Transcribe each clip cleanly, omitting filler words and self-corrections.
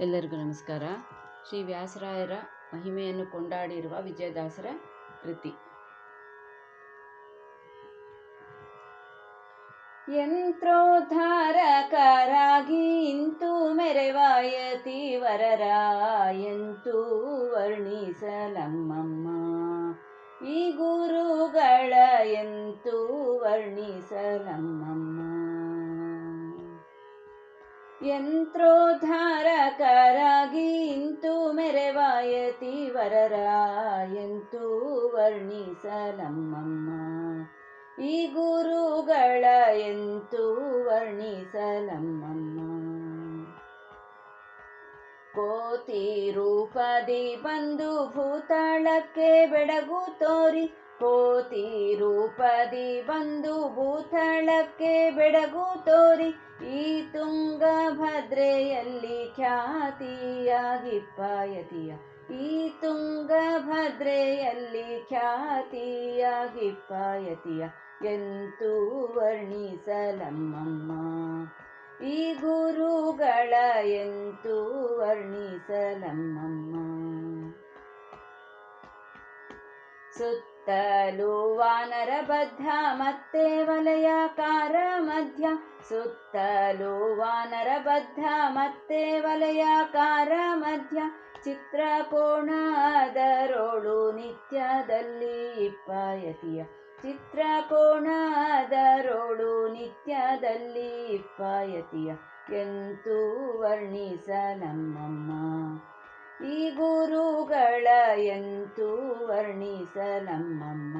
ಎಲ್ಲರಿಗೂ ನಮಸ್ಕಾರ. ಶ್ರೀ ವ್ಯಾಸರಾಯರ ಮಹಿಮೆಯನ್ನು ಕೊಂಡಾಡಿರುವ ವಿಜಯದಾಸರ ಕೃತಿ. ಯಂತ್ರೋದ್ಧಾರಕರಾಗಿ ಇಂತು ಮೆರೆವಾಯತಿ ವರರ ಎಂತೂ ವರ್ಣಿಸಲಮ್ಮಮ್ಮ. ಈ ಗುರುಗಳ ಎಂತೂ ವರ್ಣಿಸಲಮ್ಮಮ್ಮ. ಯಂತ್ರೋದ್ಧಾರಕರಾಗಿ ಇಂತು ಮೆರೆವಾಯತಿ ವರರ ಎಂತೂ ವರ್ಣಿಸಲಮ್ಮಮ್ಮ. ಈ ಗುರುಗಳ ಎಂತೂ ವರ್ಣಿಸಲಮ್ಮಮ್ಮ. ಕೋತಿ ರೂಪದಿ ಬಂದು ಭೂತಳಕ್ಕೆ ಬೆಡಗು ತೋರಿ, ಕೋತಿ ರೂಪದಿ ಬಂದು ಭೂತಳಕ್ಕೆ ಬೆಡಗು ತೋರಿ, ಈ ತುಂಗಭದ್ರೆಯಲ್ಲಿ ಖ್ಯಾತಿಯಾಗಿಪ್ಪಾಯತಿಯ, ಈ ತುಂಗಭದ್ರೆಯಲ್ಲಿ ಖ್ಯಾತಿಯಾಗಿಪ್ಪಾಯತಿಯ ಎಂತೂ ವರ್ಣಿಸಲಮ್ಮಮ್ಮ. ಈ ಗುರುಗಳ ಎಂತೂ ವರ್ಣಿಸಲಮ್ಮಮ್ಮ. ಸುತ್ತಲೂ ವಾನರ ಬದ್ಧ ಮತ್ತೆ ವಲಯಕಾರ ಮಧ್ಯ, ಸುತ್ತಲೂ ವಾನರ ಬದ್ಧ ಮತ್ತೆ ವಲಯಕಾರ ಮಧ್ಯ, ಚಿತ್ರಕೋಣದರೋಳು ನಿತ್ಯದಲ್ಲಿ ಇಪ್ಪಾಯತಿಯ, ಚಿತ್ರಕೋಣದರೋಳು ನಿತ್ಯದಲ್ಲಿ ಇಪ್ಪಾಯತಿಯ ಎಂತೂ ವರ್ಣಿಸಲಮ್ಮಮ್ಮ. ಈ ಗುರುಗಳ ಎಂತೂ ವರ್ಣಿಸಲಮ್ಮಮ್ಮ.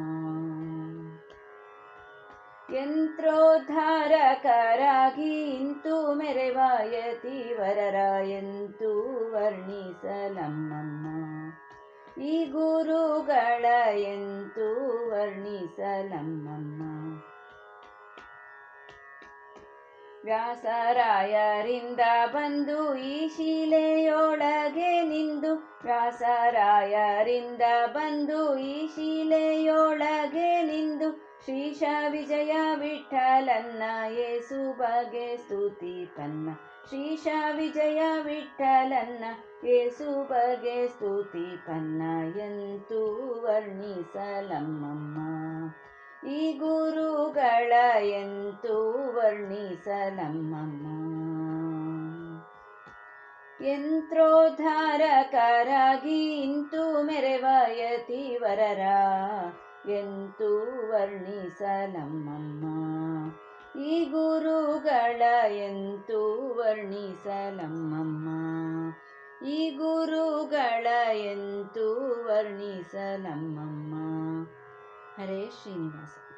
ಯಂತ್ರೋದ್ಧಾರಕರಾಗಿ ಇಂತು ಮೆರೆವಾಯತಿ ವರರ ಎಂತೂ ವರ್ಣಿಸಲಮ್ಮಮ್ಮ. ಈ ಗುರುಗಳ ಎಂತೂ ವರ್ಣಿಸಲಮ್ಮಮ್ಮ. ವ್ಯಾಸರಾಯರಿಂದ ಬಂದು ಈ ಶಿಲೆಯೊಳಗೆ ನಿಂದು, ವ್ಯಾಸರಾಯರಿಂದ ಬಂದು ಈ ಶಿಲೆಯೊಳಗೆ ನಿಂದು, ಶ್ರೀಶ ವಿಜಯ ವಿಠಲನ್ನ ಏಸು ಬಗೆ ಸ್ತುತಿಪನ್ನ, ಶ್ರೀಶ ವಿಜಯ ವಿಠಲನ್ನ ಏಸು ಬಗೆ ಸ್ತುತಿಪನ್ನ ಎಂತೂ ವರ್ಣಿಸಲಮ್ಮಮ್ಮ. ಈ ಗುರುಗಳ ಎಂತೂ ವರ್ಣಿಸಲಮ್ಮಮ್ಮ. ಯಂತ್ರೋದ್ಧಾರಕರಾಗಿ ಇಂತು ಮೆರೆವಾಯತಿ ವರರ ಎಂತೂ ವರ್ಣಿಸಲಮ್ಮಮ್ಮ. ಈ ಗುರುಗಳ ಎಂತೂ ವರ್ಣಿಸಲಮ್ಮಮ್ಮ. ಈ ಗುರುಗಳ ಎಂತೂ ವರ್ಣಿಸಲಮ್ಮಮ್ಮ. ಹರೇ ಶ್ರೀನಿವಾಸ.